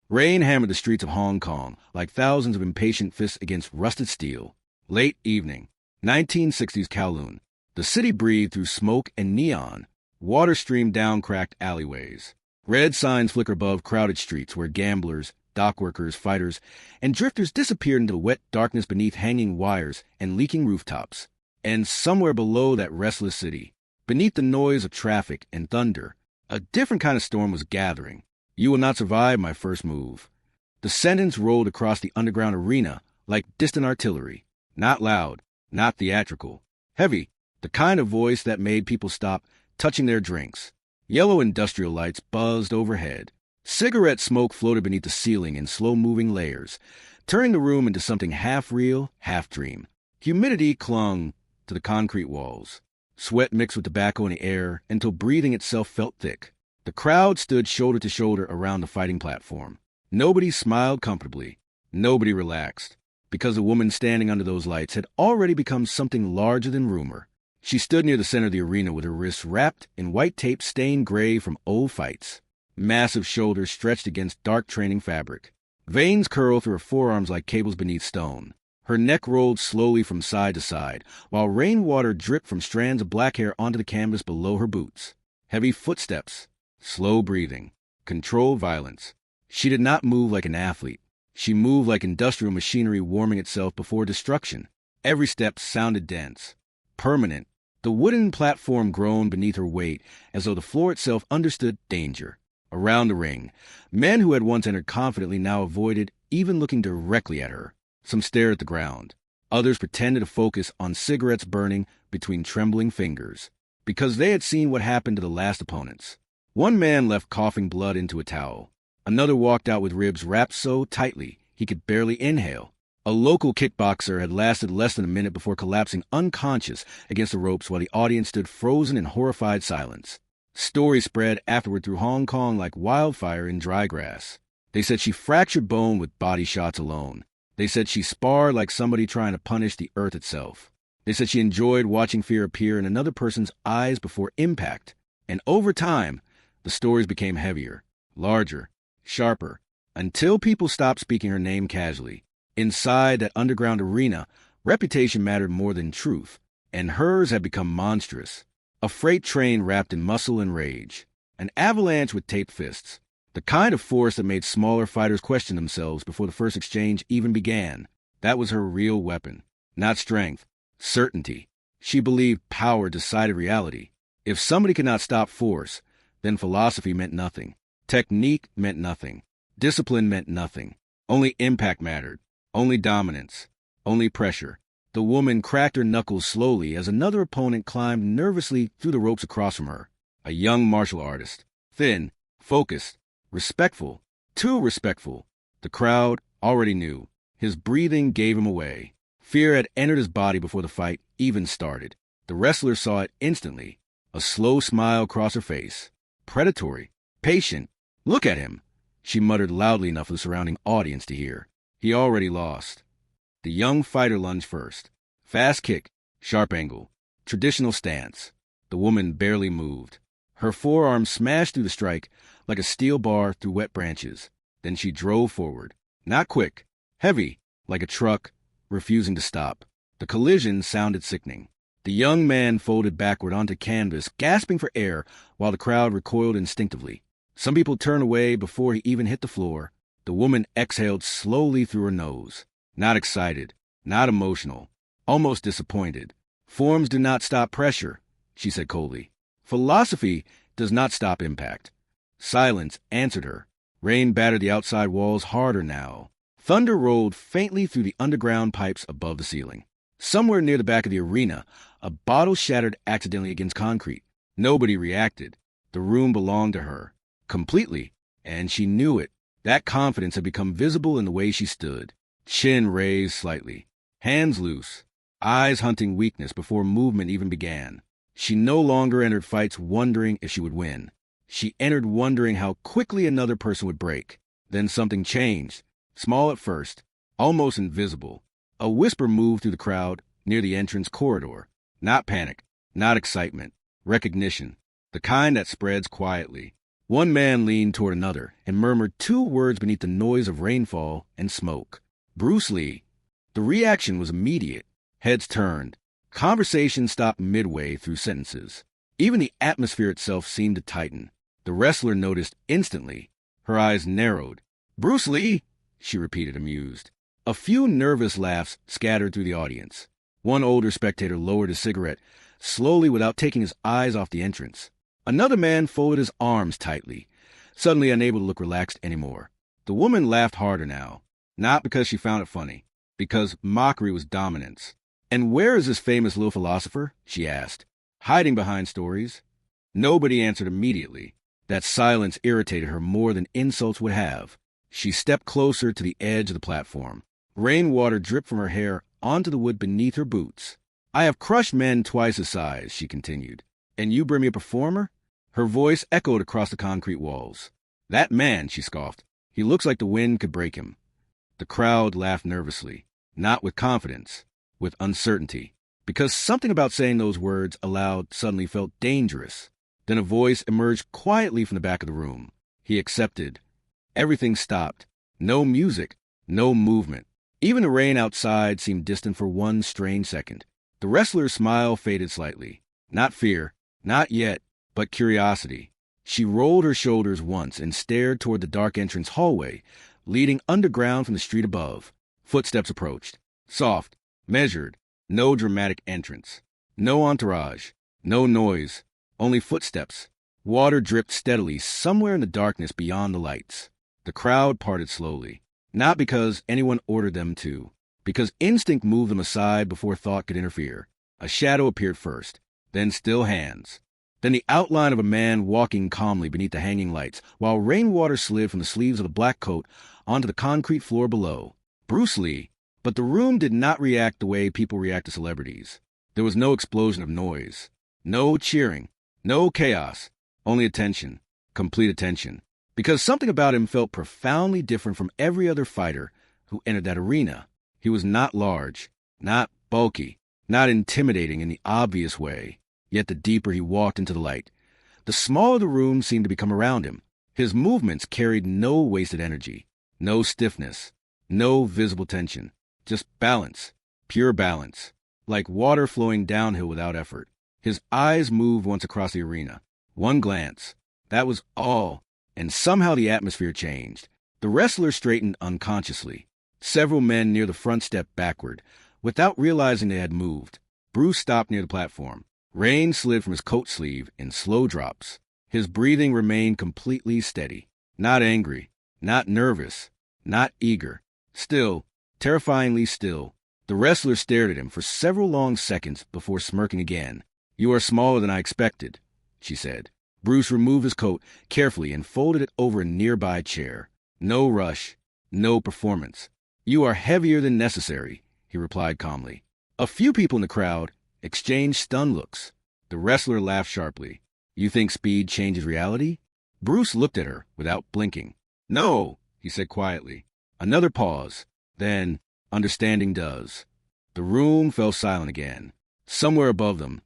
Rain hammered the streets of Hong Kong like thousands of impatient fists against rusted steel. Late evening, 1960s Kowloon. The city breathed through smoke and neon. Water streamed down cracked alleyways. Red signs flicker above crowded streets where gamblers, dockworkers, fighters, and drifters disappeared into the wet darkness beneath hanging wires and leaking rooftops. And somewhere below that restless city, beneath the noise of traffic and thunder, a different kind of storm was gathering. You will not survive my first move. The sentence rolled across the underground arena like distant artillery. Not loud, not theatrical. Heavy, the kind of voice that made people stop touching their drinks. Yellow industrial lights buzzed overhead. Cigarette smoke floated beneath the ceiling in slow-moving layers, turning the room into something half-real, half-dream. Humidity clung to the concrete walls. Sweat mixed with tobacco in the air until breathing itself felt thick. The crowd stood shoulder to shoulder around the fighting platform. Nobody smiled comfortably. Nobody relaxed, because the woman standing under those lights had already become something larger than rumor. She stood near the center of the arena with her wrists wrapped in white tape stained gray from old fights. Massive shoulders stretched against dark training fabric. Veins curled through her forearms like cables beneath stone. Her neck rolled slowly from side to side, while rainwater dripped from strands of black hair onto the canvas below her boots. Heavy footsteps. Slow breathing. Controlled violence. She did not move like an athlete. She moved like industrial machinery warming itself before destruction. Every step sounded dense. Permanent. The wooden platform groaned beneath her weight as though the floor itself understood danger. Around the ring, men who had once entered confidently now avoided even looking directly at her. Some stared at the ground. Others pretended to focus on cigarettes burning between trembling fingers, because they had seen what happened to the last opponents. One man left coughing blood into a towel. Another walked out with ribs wrapped so tightly he could barely inhale. A local kickboxer had lasted less than a minute before collapsing unconscious against the ropes while the audience stood frozen in horrified silence. Stories spread afterward through Hong Kong like wildfire in dry grass. They said she fractured bone with body shots alone. They said she sparred like somebody trying to punish the earth itself. They said she enjoyed watching fear appear in another person's eyes before impact. And over time, the stories became heavier, larger, sharper, until people stopped speaking her name casually. Inside that underground arena, reputation mattered more than truth, and hers had become monstrous. A freight train wrapped in muscle and rage. An avalanche with taped fists. The kind of force that made smaller fighters question themselves before the first exchange even began. That was her real weapon. Not strength. Certainty. She believed power decided reality. If somebody could not stop force, then philosophy meant nothing. Technique meant nothing. Discipline meant nothing. Only impact mattered. Only dominance. Only pressure. The woman cracked her knuckles slowly as another opponent climbed nervously through the ropes across from her. A young martial artist. Thin, focused, respectful. Too respectful. The crowd already knew. His breathing gave him away. Fear had entered his body before the fight even started. The wrestler saw it instantly. A slow smile crossed her face. Predatory. Patient. Look at him. She muttered loudly enough for the surrounding audience to hear. He already lost. The young fighter lunged first. Fast kick. Sharp angle. Traditional stance. The woman barely moved. Her forearm smashed through the strike like a steel bar through wet branches. Then she drove forward. Not quick. Heavy, like a truck, refusing to stop. The collision sounded sickening. The young man folded backward onto canvas, gasping for air, while the crowd recoiled instinctively. Some people turned away before he even hit the floor. The woman exhaled slowly through her nose. Not excited, not emotional, almost disappointed. Forms do not stop pressure, she said coldly. Philosophy does not stop impact. Silence answered her. Rain battered the outside walls harder now. Thunder rolled faintly through the underground pipes above the ceiling. Somewhere near the back of the arena, a bottle shattered accidentally against concrete. Nobody reacted. The room belonged to her. Completely. And she knew it. That confidence had become visible in the way she stood. Chin raised slightly. Hands loose. Eyes hunting weakness before movement even began. She no longer entered fights wondering if she would win. She entered wondering how quickly another person would break. Then something changed. Small at first. Almost invisible. A whisper moved through the crowd near the entrance corridor. Not panic. Not excitement. Recognition. The kind that spreads quietly. One man leaned toward another and murmured two words beneath the noise of rainfall and smoke. Bruce Lee. The reaction was immediate. Heads turned. Conversation stopped midway through sentences. Even the atmosphere itself seemed to tighten. The wrestler noticed instantly. Her eyes narrowed. "Bruce Lee?" she repeated, amused. A few nervous laughs scattered through the audience. One older spectator lowered his cigarette, slowly without taking his eyes off the entrance. Another man folded his arms tightly, suddenly unable to look relaxed anymore. The woman laughed harder now, not because she found it funny, because mockery was dominance. "And where is this famous little philosopher?" she asked. "Hiding behind stories." Nobody answered immediately. That silence irritated her more than insults would have. She stepped closer to the edge of the platform. Rainwater dripped from her hair onto the wood beneath her boots. "I have crushed men twice his size," she continued. "And you bring me a performer?" Her voice echoed across the concrete walls. "That man," she scoffed. "He looks like the wind could break him." The crowd laughed nervously, not with confidence, with uncertainty, because something about saying those words aloud suddenly felt dangerous. Then a voice emerged quietly from the back of the room. He accepted. Everything stopped. No music, no movement. Even the rain outside seemed distant for one strange second. The wrestler's smile faded slightly. Not fear, not yet, but curiosity. She rolled her shoulders once and stared toward the dark entrance hallway, leading underground from the street above. Footsteps approached. Soft, measured, no dramatic entrance. No entourage, no noise, only footsteps. Water dripped steadily somewhere in the darkness beyond the lights. The crowd parted slowly, not because anyone ordered them to, because instinct moved them aside before thought could interfere. A shadow appeared first, then still hands. Then the outline of a man walking calmly beneath the hanging lights, while rainwater slid from the sleeves of the black coat onto the concrete floor below. Bruce Lee. But the room did not react the way people react to celebrities. There was no explosion of noise, no cheering, no chaos, only attention, complete attention. Because something about him felt profoundly different from every other fighter who entered that arena. He was not large, not bulky, not intimidating in the obvious way. Yet the deeper he walked into the light, the smaller the room seemed to become around him. His movements carried no wasted energy, no stiffness, no visible tension, just balance, pure balance, like water flowing downhill without effort. His eyes moved once across the arena. One glance. That was all. And somehow the atmosphere changed. The wrestler straightened unconsciously. Several men near the front stepped backward, without realizing they had moved. Bruce stopped near the platform. Rain slid from his coat sleeve in slow drops. His breathing remained completely steady. Not angry, not nervous, not eager. Still, terrifyingly still. The wrestler stared at him for several long seconds before smirking again. "You are smaller than I expected," she said. Bruce removed his coat carefully and folded it over a nearby chair. No rush, no performance. "You are heavier than necessary," he replied calmly. A few people in the crowd exchanged stunned looks. The wrestler laughed sharply. "You think speed changes reality?" Bruce looked at her without blinking. "No," he said quietly. Another pause. Then, "Understanding does." The room fell silent again. Somewhere above them,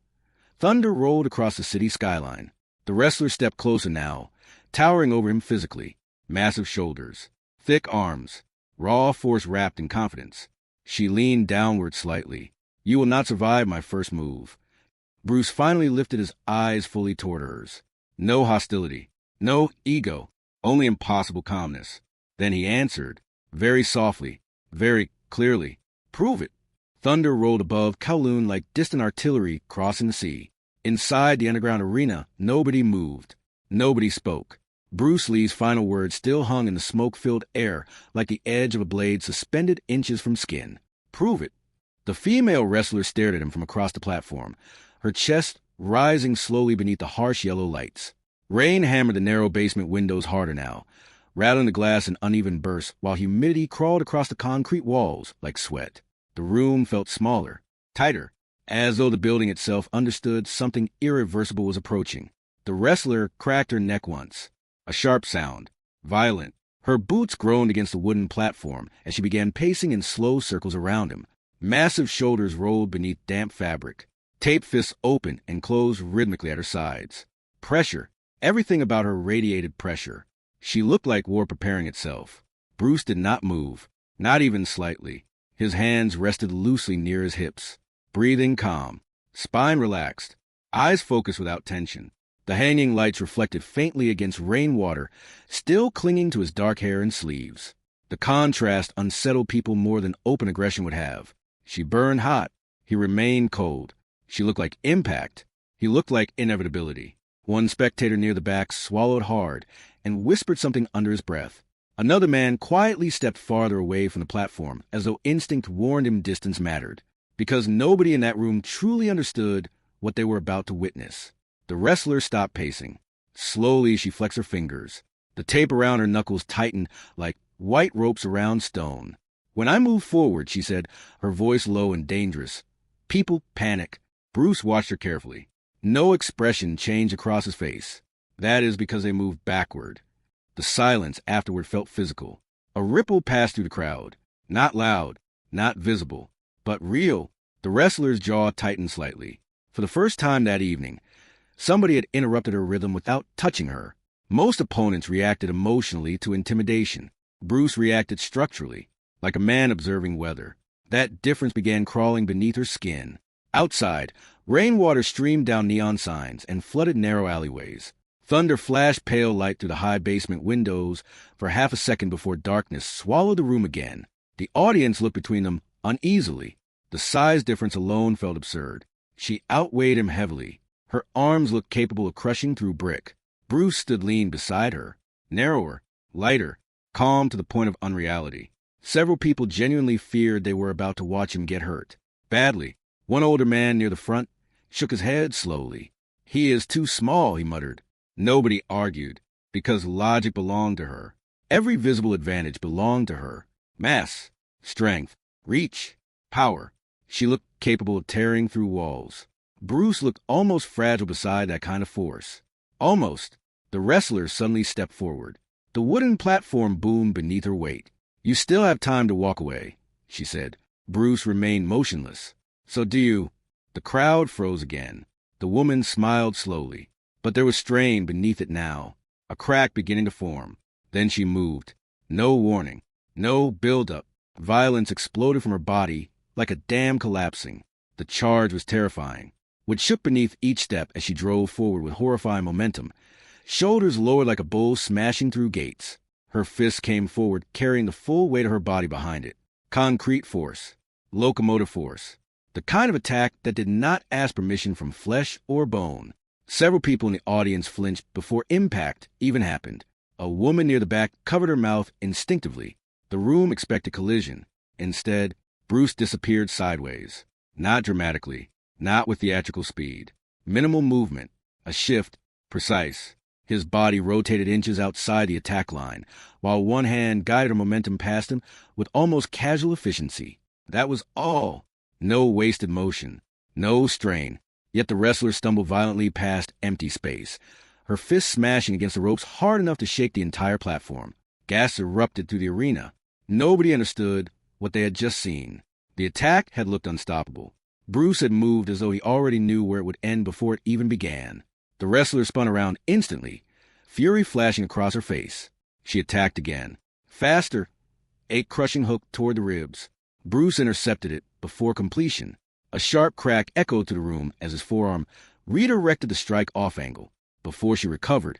thunder rolled across the city skyline. The wrestler stepped closer now, towering over him physically. Massive shoulders, thick arms, raw force wrapped in confidence. She leaned downward slightly. "You will not survive my first move." Bruce finally lifted his eyes fully toward hers. No hostility, no ego, only impossible calmness. Then he answered, very softly, very clearly, "Prove it." Thunder rolled above Kowloon like distant artillery crossing the sea. Inside the underground arena, nobody moved. Nobody spoke. Bruce Lee's final words still hung in the smoke-filled air like the edge of a blade suspended inches from skin. "Prove it." The female wrestler stared at him from across the platform, her chest rising slowly beneath the harsh yellow lights. Rain hammered the narrow basement windows harder now, rattling the glass in uneven bursts while humidity crawled across the concrete walls like sweat. The room felt smaller, tighter, as though the building itself understood something irreversible was approaching. The wrestler cracked her neck once. A sharp sound, violent. Her boots groaned against the wooden platform as she began pacing in slow circles around him. Massive shoulders rolled beneath damp fabric. Taped fists opened and closed rhythmically at her sides. Pressure, Everything about her radiated pressure. She looked like war preparing itself. Bruce did not move, not even slightly. His hands rested loosely near his hips, breathing calm, spine relaxed, eyes focused without tension. The hanging lights reflected faintly against rainwater, still clinging to his dark hair and sleeves. The contrast unsettled people more than open aggression would have. She burned hot. He remained cold. She looked like impact. He looked like inevitability. One spectator near the back swallowed hard and whispered something under his breath. Another man quietly stepped farther away from the platform, as though instinct warned him distance mattered, because nobody in that room truly understood what they were about to witness. The wrestler stopped pacing. Slowly, she flexed her fingers. The tape around her knuckles tightened like white ropes around stone. "When I move forward," she said, her voice low and dangerous, "people panic." Bruce watched her carefully. No expression changed across his face. That is because they moved backward. The silence afterward felt physical. A ripple passed through the crowd. Not loud, not visible, but real. The wrestler's jaw tightened slightly. For the first time that evening, somebody had interrupted her rhythm without touching her. Most opponents reacted emotionally to intimidation. Bruce reacted structurally, like a man observing weather. That difference began crawling beneath her skin. Outside, rainwater streamed down neon signs and flooded narrow alleyways. Thunder flashed pale light through the high basement windows for half a second before darkness swallowed the room again. The audience looked between them uneasily. The size difference alone felt absurd. She outweighed him heavily. Her arms looked capable of crushing through brick. Bruce stood lean beside her, narrower, lighter, calm to the point of unreality. Several people genuinely feared they were about to watch him get hurt. Badly. One older man near the front shook his head slowly. "He is too small," he muttered. Nobody argued, because logic belonged to her. Every visible advantage belonged to her. Mass, strength, reach, power. She looked capable of tearing through walls. Bruce looked almost fragile beside that kind of force. Almost. The wrestler suddenly stepped forward. The wooden platform boomed beneath her weight. "You still have time to walk away," she said. Bruce remained motionless. "So do you?" The crowd froze again. The woman smiled slowly. But there was strain beneath it now, a crack beginning to form. Then she moved. No warning, no build-up. Violence exploded from her body like a dam collapsing. The charge was terrifying, which shook beneath each step as she drove forward with horrifying momentum, shoulders lowered like a bull smashing through gates. Her fists came forward, carrying the full weight of her body behind it. Concrete force, locomotive force, the kind of attack that did not ask permission from flesh or bone. Several people in the audience flinched before impact even happened. A woman near the back covered her mouth instinctively. The room expected collision. Instead, Bruce disappeared sideways. Not dramatically, not with theatrical speed. Minimal movement, a shift, precise. His body rotated inches outside the attack line, while one hand guided her momentum past him with almost casual efficiency. That was all. No wasted motion, no strain. Yet the wrestler stumbled violently past empty space, her fists smashing against the ropes hard enough to shake the entire platform. Gas erupted through the arena. Nobody understood what they had just seen. The attack had looked unstoppable. Bruce had moved as though he already knew where it would end before it even began. The wrestler spun around instantly, fury flashing across her face. She attacked again. Faster. A crushing hook toward the ribs. Bruce intercepted it before completion. A sharp crack echoed through the room as his forearm redirected the strike off angle. Before she recovered,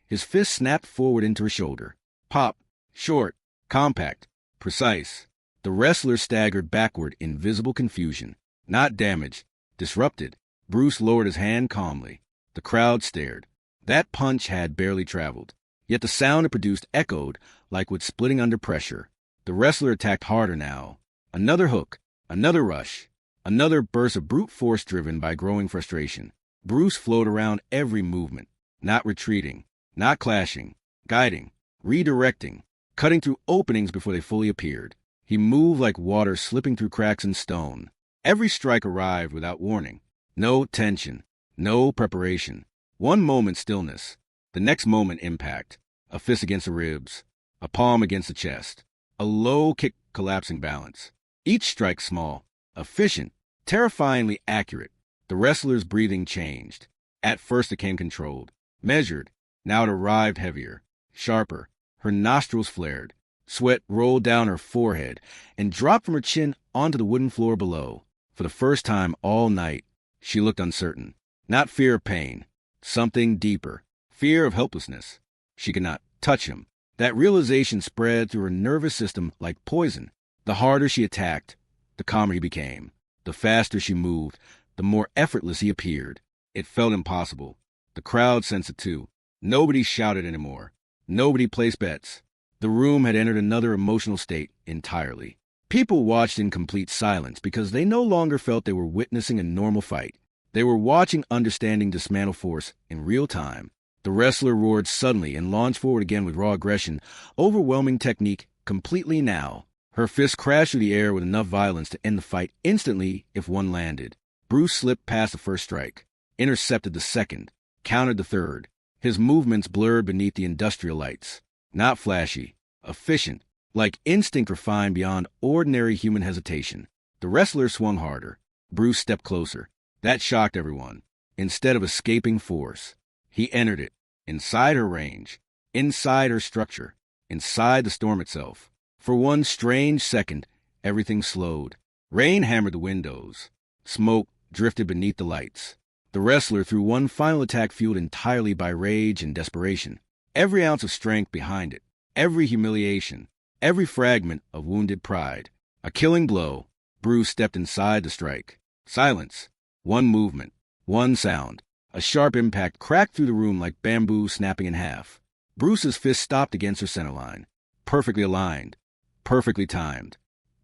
his fist snapped forward into her shoulder. Pop. Short. Compact. Precise. The wrestler staggered backward in visible confusion. Not damaged. Disrupted. Bruce lowered his hand calmly. The crowd stared. That punch had barely traveled. Yet the sound it produced echoed like wood splitting under pressure. The wrestler attacked harder now. Another hook. Another rush. Another burst of brute force driven by growing frustration. Bruce flowed around every movement, not retreating, not clashing, guiding, redirecting, cutting through openings before they fully appeared. He moved like water slipping through cracks in stone. Every strike arrived without warning. No tension, no preparation. One moment stillness, the next moment impact. A fist against the ribs, a palm against the chest, a low kick collapsing balance. Each strike small, efficient, terrifyingly accurate. The wrestler's breathing changed. At first it came controlled, measured, Now it arrived heavier, sharper. Her nostrils flared. Sweat rolled down her forehead and dropped from her chin onto the wooden floor below. For the first time all night, she looked uncertain. Not fear of pain. Something deeper. Fear of helplessness. She could not touch him. That realization spread through her nervous system like poison. The harder she attacked, the calmer he became. The faster she moved, the more effortless he appeared. It felt impossible. The crowd sensed it too. Nobody shouted anymore. Nobody placed bets. The room had entered another emotional state entirely. People watched in complete silence because they no longer felt they were witnessing a normal fight. They were watching understanding dismantle force in real time. The wrestler roared suddenly and launched forward again with raw aggression, overwhelming technique completely now. Her fist crashed through the air with enough violence to end the fight instantly if one landed. Bruce slipped past the first strike, intercepted the second, countered the third. His movements blurred beneath the industrial lights. Not flashy, efficient, like instinct refined beyond ordinary human hesitation. The wrestler swung harder. Bruce stepped closer. That shocked everyone. Instead of escaping force, he entered it, inside her range, inside her structure, inside the storm itself. For one strange second, everything slowed. Rain hammered the windows. Smoke drifted beneath the lights. The wrestler threw one final attack fueled entirely by rage and desperation. Every ounce of strength behind it. Every humiliation. Every fragment of wounded pride. A killing blow. Bruce stepped inside the strike. Silence. One movement. One sound. A sharp impact cracked through the room like bamboo snapping in half. Bruce's fist stopped against her centerline. Perfectly aligned. Perfectly timed.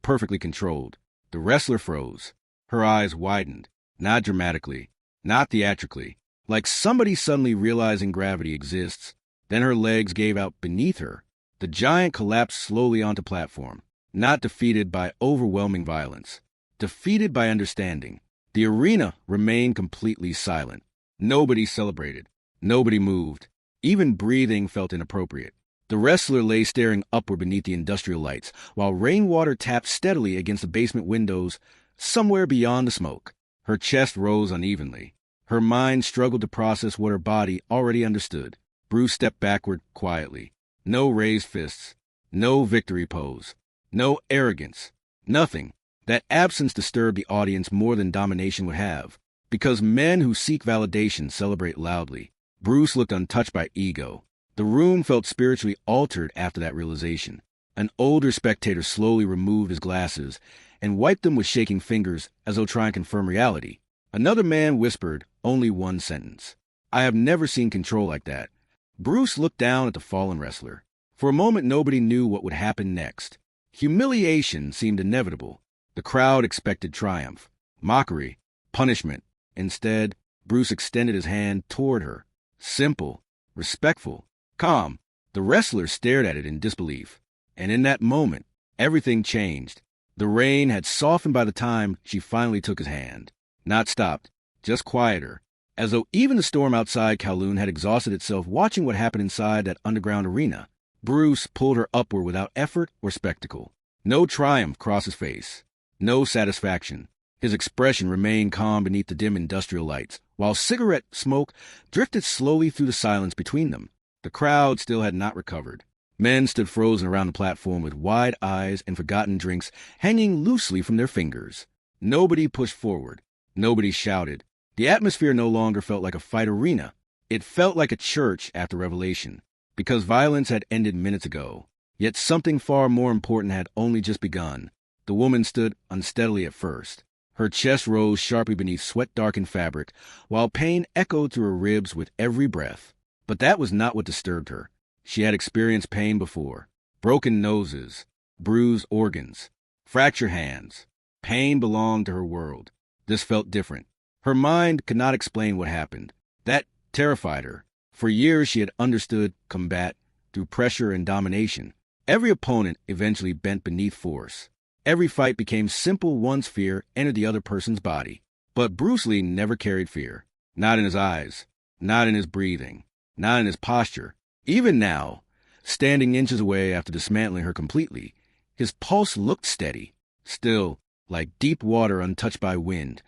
Perfectly controlled. The wrestler froze. Her eyes widened. Not dramatically. Not theatrically. Like somebody suddenly realizing gravity exists. Then her legs gave out beneath her. The giant collapsed slowly onto platform. Not defeated by overwhelming violence. Defeated by understanding. The arena remained completely silent. Nobody celebrated. Nobody moved. Even breathing felt inappropriate. The wrestler lay staring upward beneath the industrial lights, while rainwater tapped steadily against the basement windows somewhere beyond the smoke. Her chest rose unevenly. Her mind struggled to process what her body already understood. Bruce stepped backward quietly. No raised fists. No victory pose. No arrogance. Nothing. That absence disturbed the audience more than domination would have. Because men who seek validation celebrate loudly. Bruce looked untouched by ego. The room felt spiritually altered after that realization. An older spectator slowly removed his glasses and wiped them with shaking fingers as though trying to confirm reality. Another man whispered only one sentence. I have never seen control like that. Bruce looked down at the fallen wrestler. For a moment, nobody knew what would happen next. Humiliation seemed inevitable. The crowd expected triumph, mockery, punishment. Instead, Bruce extended his hand toward her. Simple, respectful, calm. The wrestler stared at it in disbelief. And in that moment, everything changed. The rain had softened by the time she finally took his hand. Not stopped, just quieter. As though even the storm outside Kowloon had exhausted itself watching what happened inside that underground arena. Bruce pulled her upward without effort or spectacle. No triumph crossed his face. No satisfaction. His expression remained calm beneath the dim industrial lights, while cigarette smoke drifted slowly through the silence between them. The crowd still had not recovered. Men stood frozen around the platform with wide eyes and forgotten drinks hanging loosely from their fingers. Nobody pushed forward. Nobody shouted. The atmosphere no longer felt like a fight arena. It felt like a church after Revelation, because violence had ended minutes ago. Yet something far more important had only just begun. The woman stood unsteadily at first. Her chest rose sharply beneath sweat-darkened fabric, while pain echoed through her ribs with every breath. But that was not what disturbed her. She had experienced pain before. Broken noses, bruised organs, fractured hands. Pain belonged to her world. This felt different. Her mind could not explain what happened. That terrified her. For years she had understood combat through pressure and domination. Every opponent eventually bent beneath force. Every fight became simple once fear entered the other person's body. But Bruce Lee never carried fear. Not in his eyes. Not in his breathing. Not in his posture. Even now, standing inches away after dismantling her completely, his pulse looked steady. Still, like deep water untouched by wind.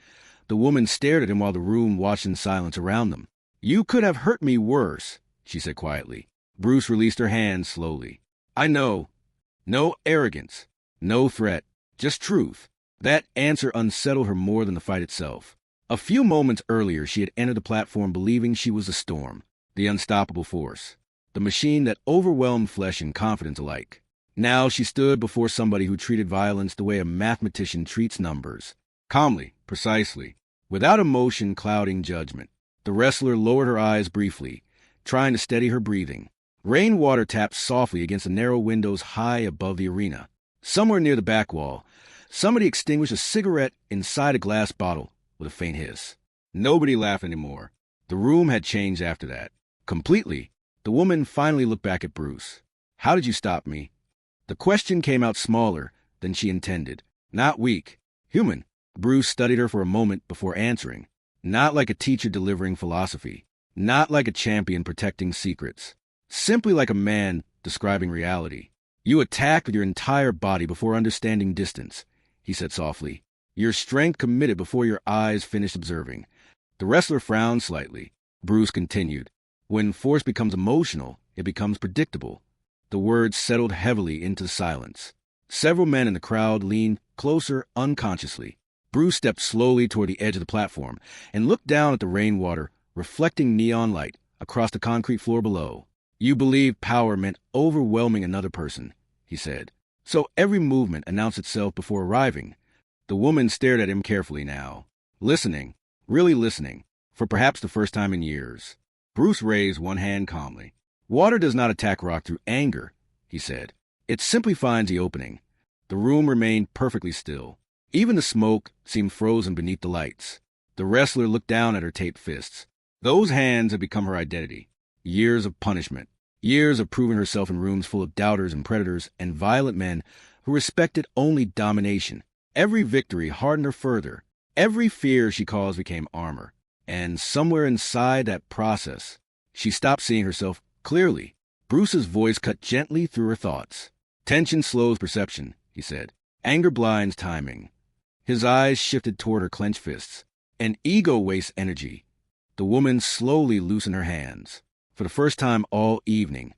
The woman stared at him while the room watched in silence around them. You could have hurt me worse, she said quietly. Bruce released her hand slowly. I know. No arrogance. No threat. Just truth. That answer unsettled her more than the fight itself. A few moments earlier, she had entered the platform believing she was the storm, the unstoppable force, the machine that overwhelmed flesh and confidence alike. Now she stood before somebody who treated violence the way a mathematician treats numbers. Calmly, precisely, without emotion clouding judgment. The wrestler lowered her eyes briefly, trying to steady her breathing. Rainwater tapped softly against the narrow windows high above the arena. Somewhere near the back wall, somebody extinguished a cigarette inside a glass bottle with a faint hiss. Nobody laughed anymore. The room had changed after that. Completely. The woman finally looked back at Bruce. How did you stop me? The question came out smaller than she intended. Not weak. Human. Bruce studied her for a moment before answering. Not like a teacher delivering philosophy. Not like a champion protecting secrets. Simply like a man describing reality. You attacked with your entire body before understanding distance, he said softly. Your strength committed before your eyes finished observing. The wrestler frowned slightly. Bruce continued. When force becomes emotional, it becomes predictable. The words settled heavily into silence. Several men in the crowd leaned closer unconsciously. Bruce stepped slowly toward the edge of the platform and looked down at the rainwater, reflecting neon light across the concrete floor below. You believed power meant overwhelming another person, he said. So every movement announced itself before arriving. The woman stared at him carefully now, listening, really listening, for perhaps the first time in years. Bruce raised one hand calmly. Water does not attack rock through anger, he said. It simply finds the opening. The room remained perfectly still. Even the smoke seemed frozen beneath the lights. The wrestler looked down at her taped fists. Those hands had become her identity. Years of punishment. Years of proving herself in rooms full of doubters and predators and violent men who respected only domination. Every victory hardened her further. Every fear she caused became armor. And somewhere inside that process, she stopped seeing herself clearly. Bruce's voice cut gently through her thoughts. Tension slows perception, he said. Anger blinds timing. His eyes shifted toward her clenched fists. And ego wastes energy. The woman slowly loosened her hands. For the first time all evening,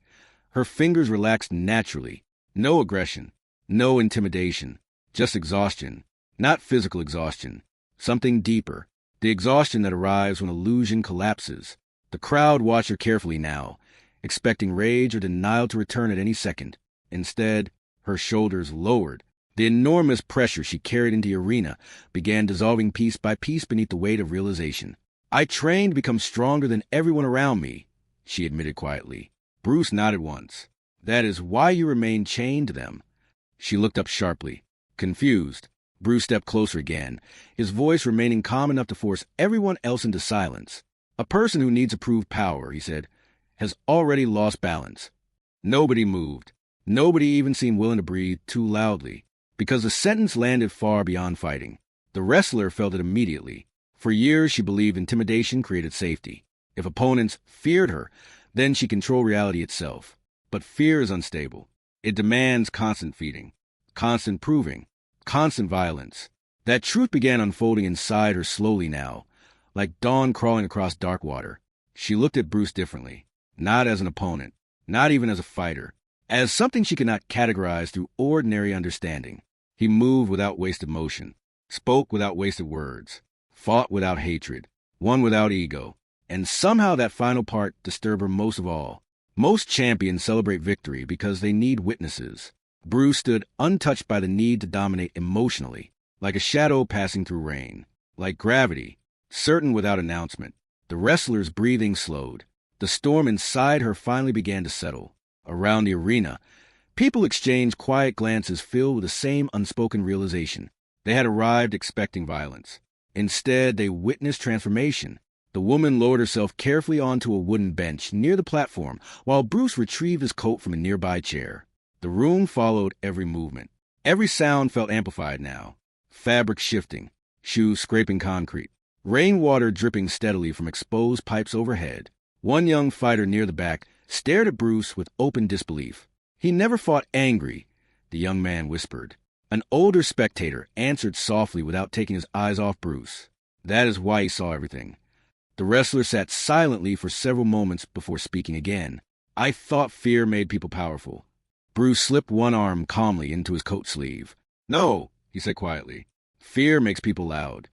her fingers relaxed naturally. No aggression, no intimidation, just exhaustion. Not physical exhaustion, something deeper. The exhaustion that arrives when illusion collapses. The crowd watched her carefully now, expecting rage or denial to return at any second. Instead, her shoulders lowered. The enormous pressure she carried into the arena began dissolving piece by piece beneath the weight of realization. I trained to become stronger than everyone around me, she admitted quietly. Bruce nodded once. That is why you remain chained to them. She looked up sharply, confused. Bruce stepped closer again, his voice remaining calm enough to force everyone else into silence. A person who needs to prove power, he said, has already lost balance. Nobody moved. Nobody even seemed willing to breathe too loudly, because the sentence landed far beyond fighting. The wrestler felt it immediately. For years, she believed intimidation created safety. If opponents feared her, then she controlled reality itself. But fear is unstable. It demands constant feeding, constant proving, constant violence. That truth began unfolding inside her slowly now, like dawn crawling across dark water. She looked at Bruce differently, not as an opponent, not even as a fighter, as something she could not categorize through ordinary understanding. He moved without wasted motion, spoke without wasted words, fought without hatred, won without ego. And somehow that final part disturbed her most of all. Most champions celebrate victory because they need witnesses. Bruce stood untouched by the need to dominate emotionally, like a shadow passing through rain, like gravity, certain without announcement. The wrestler's breathing slowed. The storm inside her finally began to settle. Around the arena, people exchanged quiet glances filled with the same unspoken realization. They had arrived expecting violence. Instead, they witnessed transformation. The woman lowered herself carefully onto a wooden bench near the platform while Bruce retrieved his coat from a nearby chair. The room followed every movement. Every sound felt amplified now. Fabric shifting, shoes scraping concrete, rainwater dripping steadily from exposed pipes overhead. One young fighter near the back stared at Bruce with open disbelief. He never fought angry, the young man whispered. An older spectator answered softly without taking his eyes off Bruce. That is why he saw everything. The wrestler sat silently for several moments before speaking again. I thought fear made people powerful. Bruce slipped one arm calmly into his coat sleeve. No, he said quietly. Fear makes people loud.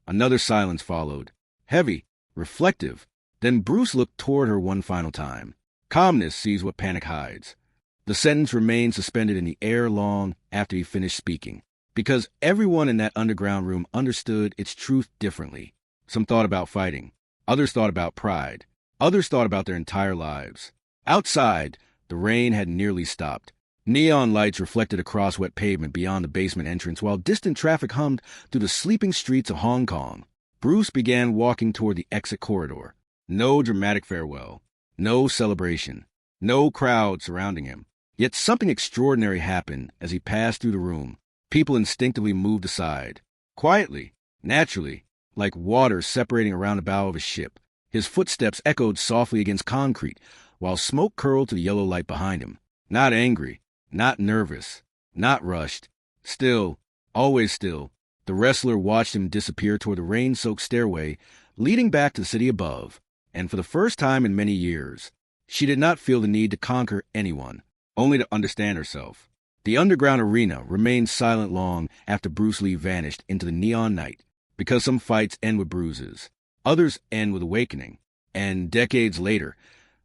Another silence followed. Heavy, reflective. Then Bruce looked toward her one final time. Calmness sees what panic hides. The sentence remained suspended in the air long after he finished speaking, because everyone in that underground room understood its truth differently. Some thought about fighting. Others thought about pride. Others thought about their entire lives. Outside, the rain had nearly stopped. Neon lights reflected across wet pavement beyond the basement entrance, while distant traffic hummed through the sleeping streets of Hong Kong. Bruce began walking toward the exit corridor. No dramatic farewell. No celebration. No crowd surrounding him. Yet something extraordinary happened as he passed through the room. People instinctively moved aside. Quietly, naturally, like water separating around the bow of a ship. His footsteps echoed softly against concrete, while smoke curled to the yellow light behind him. Not angry, not nervous, not rushed. Still, always still, the wrestler watched him disappear toward the rain-soaked stairway leading back to the city above, and for the first time in many years, she did not feel the need to conquer anyone, only to understand herself. The underground arena remained silent long after Bruce Lee vanished into the neon night, because some fights end with bruises, others end with awakening, and decades later,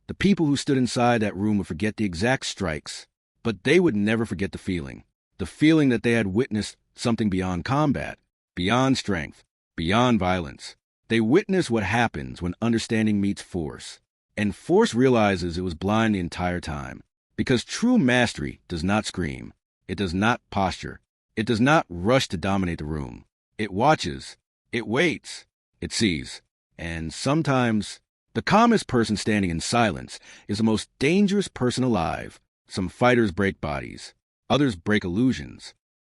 the people who stood inside that room would forget the exact strikes, but they would never forget the feeling that they had witnessed something beyond combat, beyond strength, beyond violence. They witnessed what happens when understanding meets force, and force realizes it was blind the entire time, because true mastery does not scream, it does not posture, it does not rush to dominate the room. It watches, it waits, it sees, and sometimes the calmest person standing in silence is the most dangerous person alive. Some fighters break bodies, others break illusions,